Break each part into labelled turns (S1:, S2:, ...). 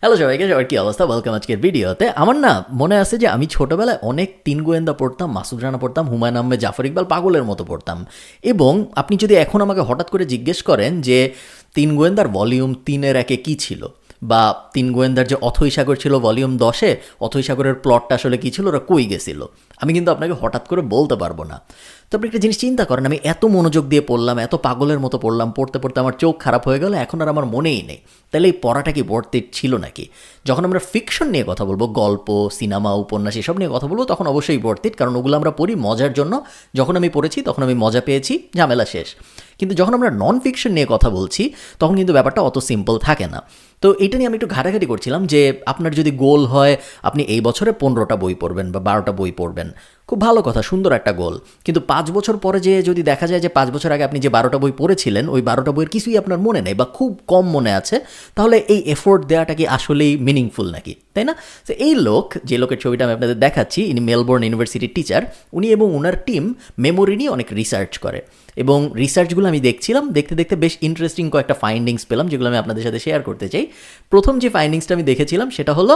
S1: Hello সবাইকে, সবার কি অবস্থা? ওয়েলকাম আজকের ভিডিওতে। আমার না মনে আছে যে আমি ছোটোবেলায় অনেক তিন গোয়েন্দা পড়তাম, মাসুদ রানা পড়তাম, হুমায়ুন আহমেদ, জাফর ইকবাল পাগলের মতো পড়তাম। এবং আপনি যদি এখন আমাকে হঠাৎ করে জিজ্ঞেস করেন যে তিন গোয়েন্দার ভলিউম 3-এর 1-এ কী ছিল, বা তিন গোয়েন্দার যে অথৈ সাগর ছিল ভলিউম 10-এ, অথৈ সাগরের প্লটটা আসলে কী ছিল, ওরা কই গেছিল, আমি কিন্তু আপনাকে হঠাৎ করে বলতে পারবো না। তো আপনি একটা জিনিস চিন্তা করেন, আমি এত মনোযোগ দিয়ে পড়লাম, এত পাগলের মতো পড়লাম, পড়তে পড়তে আমার চোখ খারাপ হয়ে গেল, এখন আর আমার মনেই নেই। তাহলে এই পড়াটা কি বর্তে ছিল নাকি? যখন আমরা ফিকশন নিয়ে কথা বলবো, গল্প, সিনেমা, উপন্যাস এসব নিয়ে কথা বলবো, তখন অবশ্যই বর্তিত, কারণ ওগুলো আমরা পড়ি মজার জন্য। যখন আমি পড়েছি তখন আমি মজা পেয়েছি, ঝামেলা শেষ। কিন্তু যখন আমরা নন ফিকশন নিয়ে কথা বলছি তখন কিন্তু ব্যাপারটা অত সিম্পল থাকে না। তো এটা নিয়ে আমি একটু ঘাটাঘাটি করছিলাম যে আপনার যদি গোল হয় আপনি এই বছরে 15টা বই পড়বেন বা 12টা বই পড়বেন, খুব ভালো কথা, সুন্দর একটা গোল। কিন্তু 5 বছর পরে যে যদি দেখা যায় যে 5 বছর আগে আপনি যে 12টা বই পড়েছিলেন ওই 12টা বইয়ের কিছুই আপনার মনে নেই বা খুব কম মনে আছে, তাহলে এই এফোর্ট দেওয়াটা কি আসলেই মিনিংফুল নাকি, তাই না? তো এই লোক, যে লোকের ছবিটা আমি আপনাদের দেখাচ্ছি, ইনি মেলবোর্ন ইউনিভার্সিটির টিচার। উনি এবং ওনার টিম মেমোরি নিয়ে অনেক রিসার্চ করে, এবং রিসার্চগুলো আমি দেখছিলাম, দেখতে দেখতে বেশ ইন্টারেস্টিং কয়েকটা ফাইন্ডিংস পেলাম, যেগুলো আমি আপনাদের সাথে শেয়ার করতে চাই। প্রথম যে ফাইন্ডিংসটা আমি দেখেছিলাম সেটা হলো,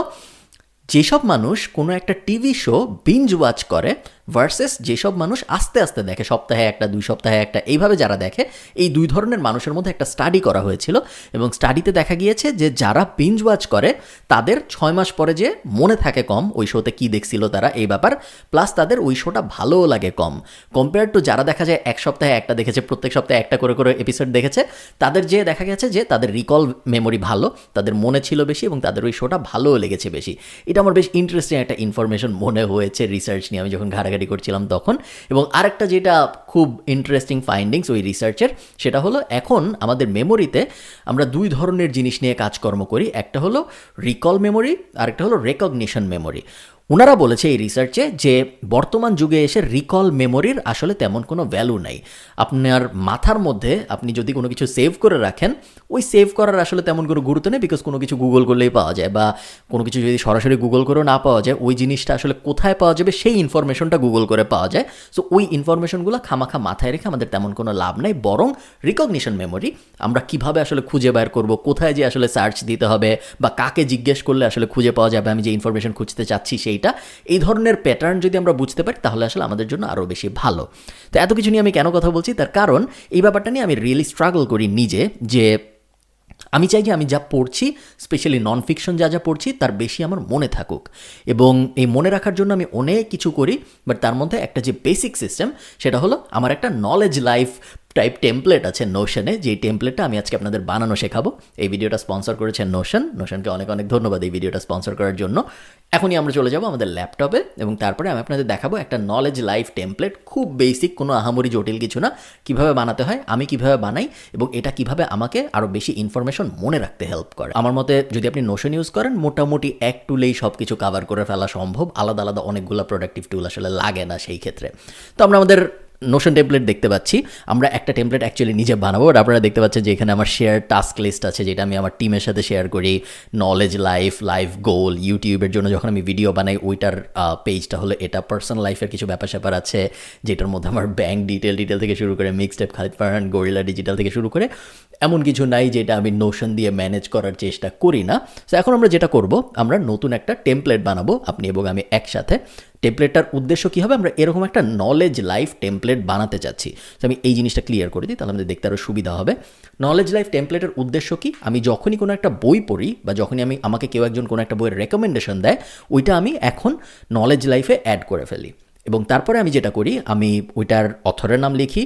S1: যেসব মানুষ কোনো একটা টিভি শো বিঞ্জ ওয়াচ করে ভার্সেস যেসব মানুষ আস্তে আস্তে দেখে, সপ্তাহে একটা, 2 সপ্তাহে একটা, এইভাবে যারা দেখে, এই দুই ধরনের মানুষের মধ্যে একটা স্টাডি করা হয়েছিল। এবং স্টাডিতে দেখা গিয়েছে যে যারা বিঞ্জ ওয়াচ করে তাদের 6 মাস পরে যে মনে থাকে কম ওই শোতে কী দেখছিল তারা, এই ব্যাপার, প্লাস তাদের ওই শোটা ভালোও লাগে কম, কম্পেয়ার টু যারা দেখা যায় এক সপ্তাহে একটা দেখেছে, প্রত্যেক সপ্তাহে একটা করে করে এপিসোড দেখেছে, তাদের যে দেখা গেছে যে তাদের রিকল মেমোরি ভালো, তাদের মনে ছিল বেশি এবং তাদের ওই শোটা ভালোও লেগেছে বেশি। এটা আমার বেশ ইন্টারেস্টিং একটা ইনফরমেশন মনে হয়েছে রিসার্চ নিয়ে আমি যখন ঘাটাঘাটি করছিলাম তখন। এবং আরেকটা যেটা খুব ইন্টারেস্টিং ফাইন্ডিংস ওই রিসার্চের, সেটা হলো এখন আমাদের মেমোরিতে আমরা দুই ধরনের জিনিস নিয়ে কাজকর্ম করি, একটা হলো রিকল মেমোরি, আরেকটা হলো রেকগনিশন মেমোরি। ওনারা বলেছে এই রিসার্চে যে বর্তমান যুগে এসে রিকল মেমোরির আসলে তেমন কোনো ভ্যালু নাই। আপনার মাথার মধ্যে আপনি যদি কোনো কিছু সেভ করে রাখেন, ওই সেভ করার আসলে তেমন কোনো গুরুত্ব নেই, বিকজ কোনো কিছু গুগল করলেই পাওয়া যায়, বা কোনো কিছু যদি সরাসরি গুগল করেও না পাওয়া যায়, ওই জিনিসটা আসলে কোথায় পাওয়া যাবে সেই ইনফরমেশনটা গুগল করে পাওয়া যায়। সো ওই ইনফরমেশনগুলো খামাখা মাথায় রেখে আমাদের তেমন কোনো লাভ নাই, বরং রিকগনিশন মেমোরি, আমরা কিভাবে আসলে খুঁজে বের করব, কোথায় যে আসলে সার্চ দিতে হবে, বা কাকে জিজ্ঞেস করলে আসলে খুঁজে পাওয়া যাবে আমি যে ইনফরমেশন খুঁজতে চাচ্ছি সেইটা, এই ধরনের প্যাটার্ন যদি আমরা বুঝতে পারি তাহলে আসলে আমাদের জন্য আরও বেশি ভালো। তো এত কিছু নিয়ে আমি কেন কথা বলছি, তার কারণ এই ব্যাপারটা নিয়ে আমি রিয়েলি স্ট্রাগল করি নিজে, যে আমি চাই যে আমি যা পড়ছি, স্পেশালি নন ফিকশন যা যা পড়ছি, তার বেশি আমার মনে থাকুক। এবং এই মনে রাখার জন্য আমি অনেক কিছু করি, বাট তার মধ্যে একটা যে বেসিক সিস্টেম সেটা হলো আমার একটা নলেজ লাইফ টাইপ টেমপ্লেট আছে নোশনে, যেই টেমপ্লেটটা আমি আজকে আপনাদের বানানো শেখাবো। এই ভিডিওটা স্পন্সর করেছে নোশনকে অনেক অনেক ধন্যবাদ এই ভিডিওটা স্পন্সর করার জন্য। এখনই আমরা চলে যাব আমাদের ল্যাপটপে, এবং তারপরে আমি আপনাদের দেখাবো একটা নলেজ লাইফ টেমপ্লেট, খুব বেসিক, কোনো আহামরি জটিল কিছু না, কীভাবে বানাতে হয়, আমি কীভাবে বানাই, এবং এটা কীভাবে আমাকে আরও বেশি ইনফরমেশন মনে রাখতে হেল্প করে। আমার মতে যদি আপনি নোশন ইউজ করেন, মোটামুটি এক টুলেই সব কিছু কাভার করে ফেলা সম্ভব, আলাদা আলাদা অনেকগুলো প্রোডাক্টিভ টুল আসলে লাগে না সেই ক্ষেত্রে। তো আমরা আমাদের নোশন টেমপ্লেট দেখতে পাচ্ছি, আমরা একটা টেমপ্লেট অ্যাকচুয়ালি নিজে বানাবো। আপনারা দেখতে পাচ্ছেন যে এখানে আমার শেয়ার টাস্ক লিস্ট আছে, যেটা আমি আমার টিমের সাথে শেয়ার করি। নলেজ লাইফ, লাইফ গোল, ইউটিউবের জন্য যখন আমি ভিডিও বানাই ওইটার পেজটা হলো এটা। পার্সোনাল লাইফের কিছু ব্যাপার স্যাপার আছে, যেটার মধ্যে আমার ব্যাংক ডিটেল থেকে শুরু করে mixtape Khalid Farhan, gorilla digital থেকে শুরু করে এমন কিছু নাই যেটা আমি নোশন দিয়ে ম্যানেজ করার চেষ্টা করি না। তো এখন আমরা যেটা করব, আমরা নতুন একটা টেমপ্লেট বানাবো আপনি এবং আমি একসাথে। টেমপ্লেটটার উদ্দেশ্য কী হবে, আমরা এরকম একটা নলেজ লাইফ টেমপ্লেট বানাতে চাচ্ছি। তো আমি এই জিনিসটা ক্লিয়ার করে দিই, তাহলে আমাদের দেখতে আরও সুবিধা হবে। নলেজ লাইফ টেমপ্লেটের উদ্দেশ্য কি, আমি যখনই কোনো একটা বই পড়ি বা যখনই আমাকে কেউ একজন কোনো একটা বইয়ের রেকমেন্ডেশন দেয়, ওইটা আমি এখন নলেজ লাইফে অ্যাড করে ফেলি। এবং তারপরে আমি যেটা করি, আমি ওইটার অথরের নাম লিখি,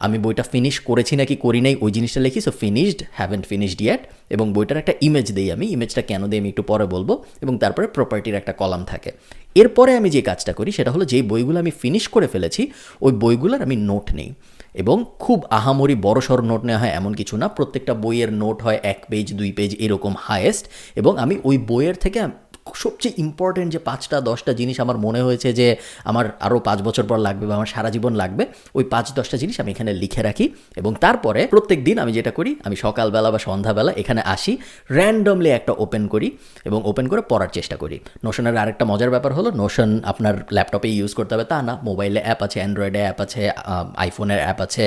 S1: আমি বইটা ফিনিশ করেছি নাকি করি নাই ওই জিনিসটা লিখি, so finished, haven't finished yet, এবং বইটার একটা ইমেজ দিই। আমি ইমেজটা কেন দিই আমি একটু পরে বলবো। এবং তারপরে প্রপার্টির একটা কলাম থাকে। এরপরে আমি যে কাজটা করি সেটা হলো, যেই বইগুলো আমি ফিনিশ করে ফেলেছি ওই বইগুলোর আমি নোট নেই, এবং খুব আহামরি বড়সড় নোট নেওয়া হয় এমন কিছু না, প্রত্যেকটা বইয়ের নোট হয় 1 পেজ 2 পেজ এরকম হায়েস্ট। এবং আমি ওই বইয়ের থেকে সবচেয়ে ইম্পর্টেন্ট যে 5টা 10টা জিনিস আমার মনে হয়েছে যে আমার আরও 5 বছর পর লাগবে বা আমার সারা জীবন লাগবে, ওই 5-10টা জিনিস আমি এখানে লিখে রাখি। এবং তারপরে প্রত্যেক দিন আমি যেটা করি, আমি সকালবেলা বা সন্ধ্যাবেলা এখানে আসি, র্যান্ডমলি একটা ওপেন করি এবং ওপেন করে পড়ার চেষ্টা করি। নোশনের আরেকটা মজার ব্যাপার হলো, নোশন আপনার ল্যাপটপে ইউজ করতে হবে তা না, মোবাইলে অ্যাপ আছে, অ্যান্ড্রয়েডে অ্যাপ আছে, আইফোনের অ্যাপ আছে,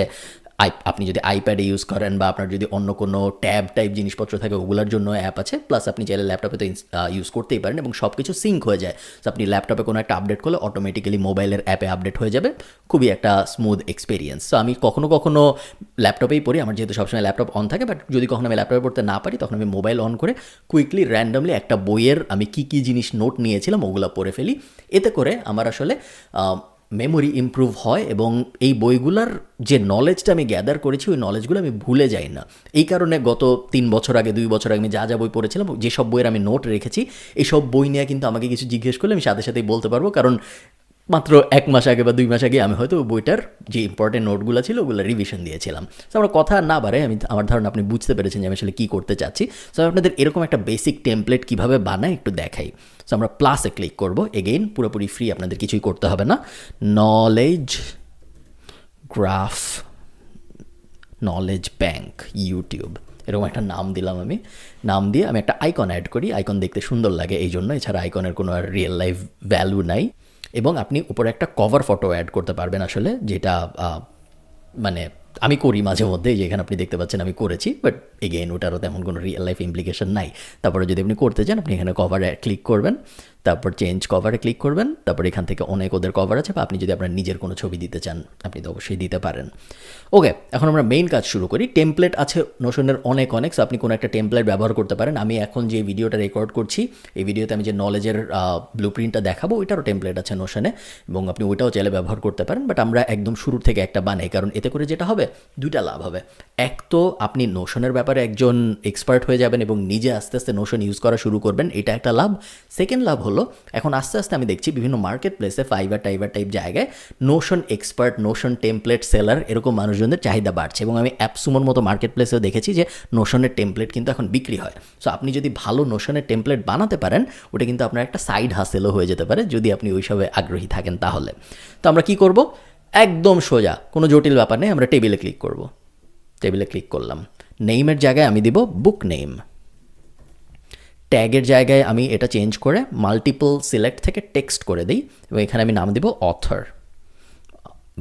S1: আপনি যদি আইপ্যাডে ইউজ করেন বা আপনার যদি অন্য কোনো ট্যাব টাইপ জিনিসপত্র থাকে ওগুলোর জন্য অ্যাপ আছে, প্লাস আপনি চাইলে ল্যাপটপে তো ইউজ করতেই পারেন এবং সব কিছু সিঙ্ক হয়ে যায়। তো আপনি ল্যাপটপে কোনো একটা আপডেট করলে অটোমেটিক্যালি মোবাইলের অ্যাপে আপডেট হয়ে যাবে, খুবই একটা স্মুথ এক্সপিরিয়েন্স। সো আমি কখনো কখনো ল্যাপটপেই পড়ি, আমার যেহেতু সবসময় ল্যাপটপ অন থাকে, বাট যদি কখনো আমি ল্যাপটপে পড়তে না পারি তখন আমি মোবাইল অন করে কুইকলি র্যান্ডামলি একটা বইয়ের আমি কী জিনিস নোট নিয়েছিলাম ওগুলো পড়ে ফেলি। এতে করে আমার আসলে মেমোরি ইমপ্রুভ হয় এবং এই বইগুলার যে নলেজটা আমি গ্যাদার করেছি ওই নলেজগুলো আমি ভুলে যাই না। এই কারণে গত 3 বছর আগে 2 বছর আগে আমি যা বই পড়েছিলাম, যেসব বইয়ের আমি নোট রেখেছি, এইসব বই নিয়ে কিন্তু আমাকে কিছু জিজ্ঞেস করলে আমি সাথে সাথেই বলতে পারবো, কারণ মাত্র 1 মাস আগে বা 2 মাস আগে আমি হয়তো ওই বইটার যে ইম্পর্টেন্ট নোটগুলো ছিল ওগুলো রিভিশন দিয়েছিলাম। তো আমরা কথা না বাড়ে, আমার ধারণা আপনি বুঝতে পেরেছেন যে আমি আসলে কী করতে চাচ্ছি। সো আমি আপনাদের এরকম একটা বেসিক টেমপ্লেট কীভাবে বানায় একটু দেখাই। সো আমরা প্লাসে ক্লিক করব, এগেইন পুরোপুরি ফ্রি, আপনাদের কিছুই করতে হবে না। Knowledge graph, knowledge bank, YouTube, এরকম একটা নাম দিলাম আমি। নাম দিয়ে আমি একটা আইকন অ্যাড করি, আইকন দেখতে সুন্দর লাগে এই জন্য, এছাড়া আইকনের কোনো আর রিয়েল লাইফ ভ্যালু নাই। এবং আপনি উপরে একটা কভার ফটো অ্যাড করতে পারবেন আসলে, যেটা মানে আমি করি মাঝে মধ্যে, যেখানে আপনি দেখতে পাচ্ছেন আমি করেছি, বাট এগেইন ওটারও তেমন কোনো রিয়েল লাইফ ইমপ্লিকেশন নাই। তারপরে যদি আপনি করতে চান আপনি এখানে কভারে ক্লিক করবেন, তারপর চেঞ্জ কভারে ক্লিক করবেন, তারপর এখান থেকে অনেক ওদের কভার আছে, বা আপনি যদি আপনার নিজের কোনো ছবি দিতে চান আপনি তো অবশ্যই দিতে পারেন। ওকে, এখন আমরা মেইন কাজ শুরু করি। টেমপ্লেট আছে নোশনের অনেক, সো আপনি কোনো একটা টেমপ্লেট ব্যবহার করতে পারেন। আমি এখন যে ভিডিওটা রেকর্ড করছি এই ভিডিওতে আমি যে নলেজের ব্লুপ্রিন্টটা দেখাবো ওইটারও টেমপ্লেট আছে নোশনে, এবং আপনি ওইটাও চাইলে ব্যবহার করতে পারেন, বাট আমরা একদম শুরুর থেকে একটা বানাই, কারণ এতে করে যেটা হবে দুইটা লাভ হবে। এক তো আপনি নোশনের ব্যাপারে একজন এক্সপার্ট হয়ে যাবেন এবং নিজে আস্তে আস্তে নোশন ইউজ করা শুরু করবেন, এটা একটা লাভ। সেকেন্ড লাভ হলো এখন আস্তে আস্তে আমি দেখছি বিভিন্ন মার্কেট প্লেসে ফাইবার টাইপ জায়গায় Notion expert, Notion template seller এরকম মানুষজনদের চাহিদা বাড়ছে, এবং আমি অ্যাপসুমোর মতো মার্কেট প্লেসেও দেখেছি যে নোশনের টেমপ্লেট কিন্তু এখন বিক্রি হয়। সো আপনি যদি ভালো নোশনের টেমপ্লেট বানাতে পারেন ওটা কিন্তু আপনার একটা সাইড হাসেলও হয়ে যেতে পারে যদি আপনি ওইসবে আগ্রহী থাকেন তাহলে। তো আমরা কি করব, একদম সোজা, কোনো জটিল ব্যাপার নেই, আমরা টেবিলে ক্লিক করব। টেবিলে ক্লিক করলাম, নেইমের জায়গায় আমি দিব বুক নেম, ট্যাগের জায়গায় আমি এটা চেঞ্জ করে মাল্টিপল সিলেক্ট থেকে টেক্সট করে দিই, এবং এখানে আমি নাম দিব অথর,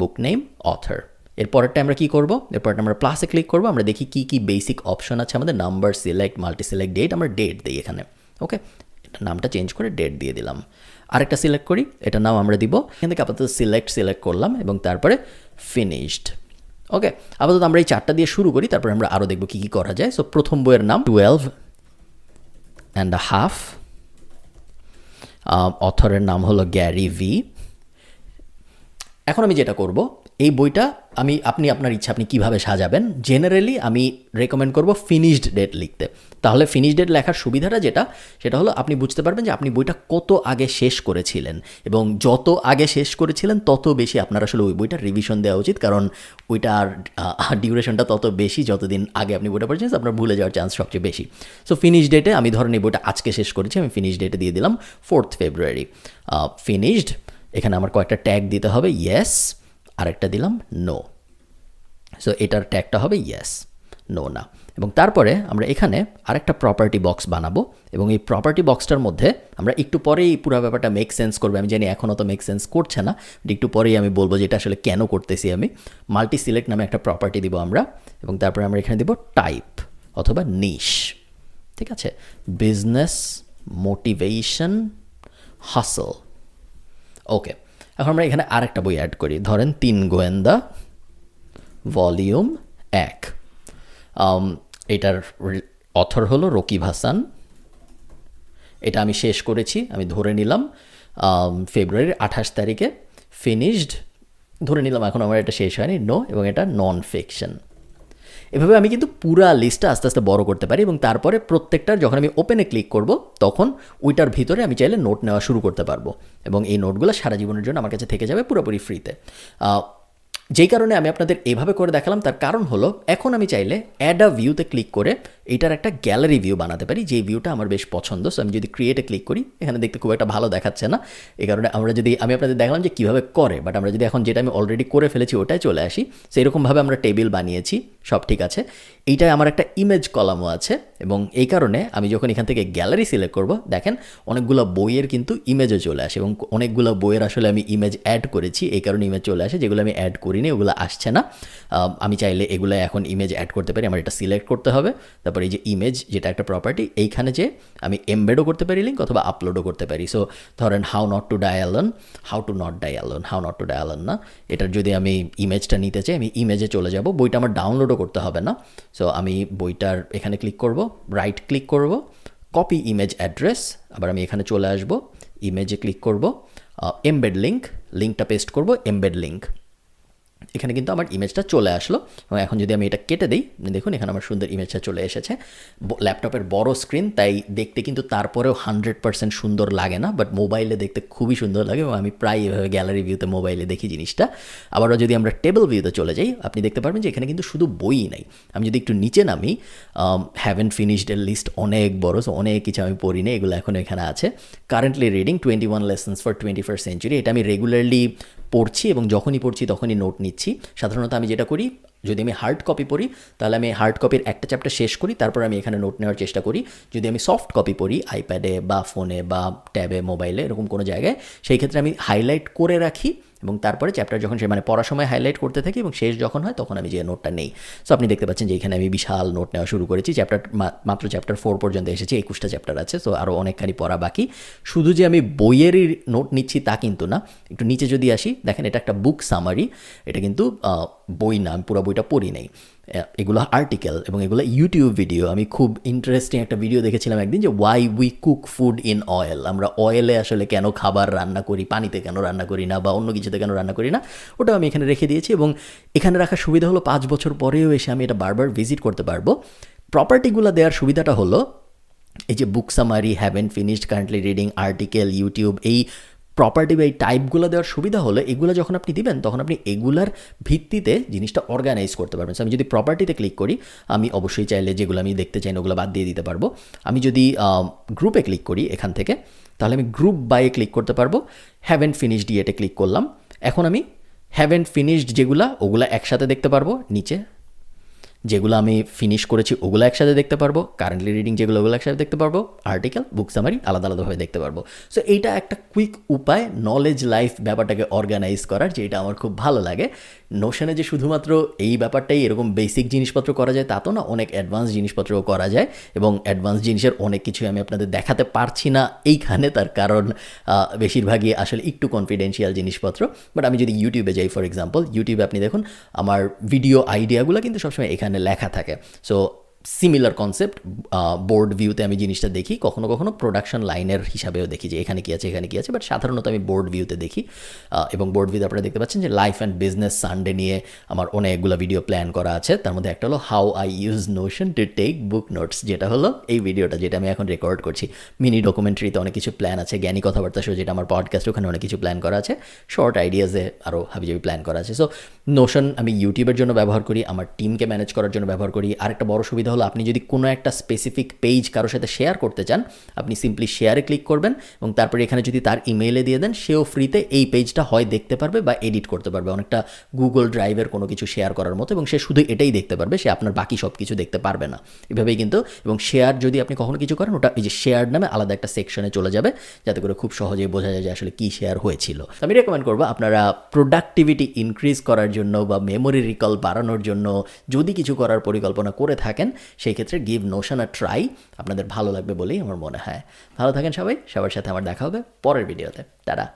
S1: বুক নেম অথর। এরপরটা আমরা কি করব, এরপরটা আমরা প্লাসে ক্লিক করব, আমরা দেখি কি বেসিক অপশন আছে আমাদের, number select, multi select, date, আমরা ডেট দিই এখানে। ওকে, এটা নামটা চেঞ্জ করে ডেট দিয়ে দিলাম। আরেকটা সিলেক্ট করি, এটা নাম আমরা দিব, এখান থেকে আপাতত সিলেক্ট করলাম এবং তারপরে ফিনিশড। ওকে, আপাতত আমরা এই 4টা দিয়ে শুরু করি, তারপরে আমরা আরও দেখব কী করা যায়। সো প্রথম বইয়ের নাম 12.5, অথরের নাম হলো গ্যারি ভি। এখন আমি যেটা করব, এই বইটা আপনি আপনার ইচ্ছা আপনি কীভাবে সাজাবেন, জেনারেলি আমি রেকমেন্ড করব ফিনিশড ডেট লিখতে। তাহলে ফিনিশড ডেট লেখার সুবিধাটা সেটা হলো আপনি বুঝতে পারবেন যে আপনি বইটা কত আগে শেষ করেছিলেন, এবং যত আগে শেষ করেছিলেন তত বেশি আপনার আসলে ওই বইটার রিভিশন দেওয়া উচিত, কারণ ওইটার ডিউরেশনটা তত বেশি যতদিন আগে আপনি বইটা পড়েছেন আপনার ভুলে যাওয়ার চান্স সবচেয়ে বেশি। সো ফিনিশ ডেটে আমি ধরেন এই বইটা আজকে শেষ করেছি, আমি ফিনিশ ডেটে দিয়ে দিলাম 4 ফেব্রুয়ারি, ফিনিশড। এখানে আমার কয়েকটা ট্যাগ দিতে হবে, ইয়েস, আরেকটা দিলাম নো। সো এটার ট্যাগটা হবে ইয়েস, নো না। এবং তারপরে আমরা এখানে আরেকটা প্রপার্টি বক্স বানাবো, এবং এই প্রপার্টি বক্সটার মধ্যে আমরা একটু পরেই পুরো ব্যাপারটা মেক সেন্স করবে, আমি জানি এখনও তো মেক সেন্স করছে না, একটু পরেই আমি বলবো যে এটা আসলে কেন করতেছি। আমি মাল্টি সিলেক্ট নামে একটা প্রপার্টি দিব আমরা, এবং তারপরে আমরা এখানে দিব টাইপ অথবা নিশ, ঠিক আছে, বিজনেস, মোটিভেশন, হাসল। ওকে, এখন আমরা এখানে আরেকটা বই অ্যাড করি, ধরেন 3 গোয়েন্দা ভলিউম 1, এটার অথর হলো রকিব হাসান, এটা আমি শেষ করেছি, আমি ধরে নিলাম ফেব্রুয়ারির 28 তারিখে, ফিনিশড ধরে নিলাম, এখন আমার এটা শেষ হয়নি, নো, এবং এটা নন ফিকশন। এভাবে আমি কিন্তু পুরা লিস্টটা আস্তে আস্তে বড় করতে পারি, এবং তারপরে প্রত্যেকটার যখন আমি ওপেনে ক্লিক করব তখন ওইটার ভিতরে আমি চাইলে নোট নেওয়া শুরু করতে পারবো, এবং এই নোটগুলো সারা জীবনের জন্য আমার কাছে থেকে যাবে পুরোপুরি ফ্রিতে। যেই কারণে আমি আপনাদের এভাবে করে দেখালাম তার কারণ হলো এখন আমি চাইলে অ্যাড আ ভিউতে ক্লিক করে এইটার একটা গ্যালারি ভিউ বানাতে পারি, যেই ভিউটা আমার বেশ পছন্দ। সো আমি যদি ক্রিয়েটে ক্লিক করি, এখানে দেখতে খুব একটা ভালো দেখাচ্ছে না, এই কারণে আমি আপনাদের দেখালাম যে কীভাবে করে, বাট আমরা যদি এখন যেটা আমি অলরেডি করে ফেলেছি ওটাই চলে আসি, সেরকমভাবে আমরা টেবিল বানিয়েছি, সব ঠিক আছে। এইটায় আমার একটা ইমেজ কলামও আছে, এবং এই কারণে আমি যখন এখান থেকে গ্যালারি সিলেক্ট করব, দেখেন অনেকগুলো বইয়ের কিন্তু ইমেজও চলে আসে, এবং অনেকগুলো বইয়ের আসলে আমি ইমেজ অ্যাড করেছি, এই কারণে ইমেজ চলে আসে। যেগুলো আমি অ্যাড করিনি ওগুলো আসছে না। আমি চাইলে এগুলো এখন ইমেজ অ্যাড করতে পারি, আমার এটা সিলেক্ট করতে হবে। তারপরে এই যে ইমেজ, যেটা একটা প্রপার্টি, এইখানে যে আমি এমবেডও করতে পারি লিঙ্ক, অথবা আপলোডও করতে পারি। সো ধরেন how not to die alone, how not to die alone না, এটার যদি আমি ইমেজটা নিতে চাই, আমি ইমেজে চলে যাব। বইটা আমার ডাউনলোডও করতে হবে না। সো আমি বইটার এখানে ক্লিক করব, রাইট ক্লিক করব, কপি ইমেজ অ্যাড্রেস, আবার আমি এখানে চলে আসব, ইমেজে ক্লিক করব, এমবেড লিঙ্কটা পেস্ট করব, এমবেড লিঙ্ক। এখানে কিন্তু আমার ইমেজটা চলে আসলো, এবং এখন যদি আমি এটা কেটে দিই, দেখুন এখানে আমার সুন্দর ইমেজটা চলে এসেছে। ল্যাপটপের বড় স্ক্রিন, তাই দেখতে কিন্তু তারপরেও 100% সুন্দর লাগে না, বাট মোবাইলে দেখতে খুবই সুন্দর লাগে, এবং আমি প্রায় এভাবে গ্যালারি ভিউতে মোবাইলে দেখি জিনিসটা। আবারও যদি আমরা টেবিল ভিউতে চলে যাই, আপনি দেখতে পারবেন যে এখানে কিন্তু শুধু বইই নাই। আমি যদি একটু নিচে নামি, হ্যাভেন্ট ফিনিশডের লিস্ট অনেক বড়, সো অনেক কিছু আমি পড়ি না, এগুলো এখন এখানে আছে। Currently reading 21 lessons for 21st century, এটা আমি রেগুলারলি পড়ছি, এবং যখনই পড়ছি তখনই নোট নিচ্ছি। সাধারণত আমি যেটা করি, যদি আমি হার্ড কপি পড়ি, তাহলে আমি হার্ড কপির একটা চ্যাপ্টার শেষ করি, তারপর আমি এখানে নোট নেওয়ার চেষ্টা করি। যদি আমি সফট কপি পড়ি, আইপ্যাডে বা ফোনে বা ট্যাবে, মোবাইলে, এরকম কোনো জায়গায়, সেই ক্ষেত্রে আমি হাইলাইট করে রাখি, এবং তারপরে চ্যাপ্টার যখন পড়ার সময় হাইলাইট করতে থাকি, এবং শেষ যখন হয় তখন আমি যে নোটটা নেই। সো আপনি দেখতে পাচ্ছেন যে এখানে আমি বিশাল নোট নেওয়া শুরু করেছি। মাত্র চ্যাপ্টার 4 পর্যন্ত এসেছি, 21টা চ্যাপ্টার আছে, সো আরও অনেকখানি পড়া বাকি। শুধু যে আমি বইয়েরই নোট নিচ্ছি তা কিন্তু না। একটু নিচে যদি আসি, দেখেন এটা একটা বুক সামারি, এটা কিন্তু বই না, আমি পুরো বইটা পড়ি নাই, এগুলো আর্টিকেল, এবং এগুলো ইউটিউব ভিডিও। আমি খুব ইন্টারেস্টিং একটা ভিডিও দেখেছিলাম একদিন, যে why we cook food in oil, আমরা অয়েলে আসলে কেন খাবার রান্না করি, পানিতে কেন রান্না করি না, বা অন্য কিছুতে কেন রান্না করি না, ওটাও আমি এখানে রেখে দিয়েছি। এবং এখানে রাখার সুবিধা হলো 5 বছর পরেও এসে আমি এটা বারবার ভিজিট করতে পারবো। প্রপার্টিগুলো দেওয়ার সুবিধাটা হলো, এই যে বুক summary, haven't finished, currently reading, article, YouTube, এই প্রপার্টি বা এই টাইপগুলো দেওয়ার সুবিধা হলো, এগুলো যখন আপনি দিবেন তখন আপনি এগুলার ভিত্তিতে জিনিসটা অর্গানাইজ করতে পারবেন। আমি যদি প্রপার্টিতে ক্লিক করি, আমি অবশ্যই চাইলে যেগুলো আমি দেখতে চাই না ওগুলো বাদ দিয়ে দিতে পারবো। আমি যদি গ্রুপে ক্লিক করি এখান থেকে, তাহলে আমি গ্রুপ বাইয়ে ক্লিক করতে পারবো। হ্যাভেন্ট ফিনিশড এতে ক্লিক করলাম, এখন আমি হ্যাভেন্ট ফিনিশড ওগুলা একসাথে দেখতে পারবো। নিচে যেগুলো আমি ফিনিশ করেছি ওগুলো একসাথে দেখতে পারবো, কারেন্টলি রিডিং যেগুলো ওগুলো একসাথে দেখতে পারবো, আর্টিকেল, বুক সামারি আলাদা আলাদাভাবে দেখতে পারবো। সো এইটা একটা কুইক উপায় নলেজ লাইফ ব্যাপারটাকে অর্গানাইজ করার, যেটা আমার খুব ভালো লাগে। নোশনে যে শুধুমাত্র এই ব্যাপারটাই এরকম বেসিক জিনিসপত্র করা যায় তা তো না, অনেক অ্যাডভান্স জিনিসপত্রও করা যায়, এবং অ্যাডভান্স জিনিসের অনেক কিছুই আমি আপনাদের দেখাতে পারছি না এইখানে, তার কারণ বেশিরভাগই আসলে একটু কনফিডেন্সিয়াল জিনিসপত্র। বাট আমি যদি ইউটিউবে যাই, ফর এক্সাম্পল, ইউটিউবে আপনি দেখুন আমার ভিডিও আইডিয়াগুলো কিন্তু সবসময় এখানে লেখা থাকে। সো সিমিলার কনসেপ্ট, বোর্ড ভিউতে আমি জিনিসটা দেখি, কখনো কখনো প্রোডাকশন লাইনের হিসাবেও দেখি যে এখানে কী আছে এখানে কী আছে, বাট সাধারণত আমি বোর্ড ভিউতে দেখি। এবং বোর্ড ভিউতে আপনারা দেখতে পাচ্ছেন যে লাইফ অ্যান্ড বিজনেস সানডে নিয়ে আমার অনেকগুলো ভিডিও প্ল্যান করা আছে। তার মধ্যে একটা হলো how I use Notion to take book notes, যেটা হলো এই ভিডিওটা যেটা আমি এখন রেকর্ড করছি। মিনি ডকুমেন্টারিতে অনেক কিছু প্ল্যান আছে, জ্ঞানী কথাবার্তা শো যেটা আমার পডকাস্ট, ওখানে অনেক কিছু প্ল্যান করা আছে, শর্ট আইডিয়াসে আরও হাবিজাবি প্ল্যান করা আছে। সো নোশন আমি ইউটিউবের জন্য ব্যবহার করি, আমার টিমকে ম্যানেজ করার জন্য ব্যবহার করি। আরেকটা বড় সুবিধা হলো, আপনি যদি কোনো একটা স্পেসিফিক পেজ কারোর সাথে শেয়ার করতে চান, আপনি সিম্পলি শেয়ারে ক্লিক করবেন, এবং তারপরে এখানে যদি তার ইমেইলে দিয়ে দেন, সেও ফ্রিতে এই পেজটা হয় দেখতে পারবে বা এডিট করতে পারবে, অনেকটা গুগল ড্রাইভের কোনো কিছু শেয়ার করার মতো, এবং সে শুধু এটাই দেখতে পারবে, সে আপনার বাকি সব কিছু দেখতে পারবে না। এভাবেই কিন্তু, এবং শেয়ার যদি আপনি কখনো কিছু করেন, ওটা এই যে শেয়ার নামে আলাদা একটা সেকশনে চলে যাবে, যাতে করে খুব সহজেই বোঝা যায় যে আসলে কী শেয়ার হয়েছিল। আমি রেকমেন্ড করবো আপনারা প্রোডাক্টিভিটি ইনক্রিজ করার জন্য বা মেমোরি রিকল বাড়ানোর জন্য যদি কিছু করার পরিকল্পনা করে থাকেন, সেই ক্ষেত্রে গিভ নোশন আ ট্রাই, আপনাদের ভালো লাগবে বলেই আমার মনে হয়। ভালো থাকেন সবাই, সবার সাথে আমার দেখা হবে পরের ভিডিওতে। টাটা।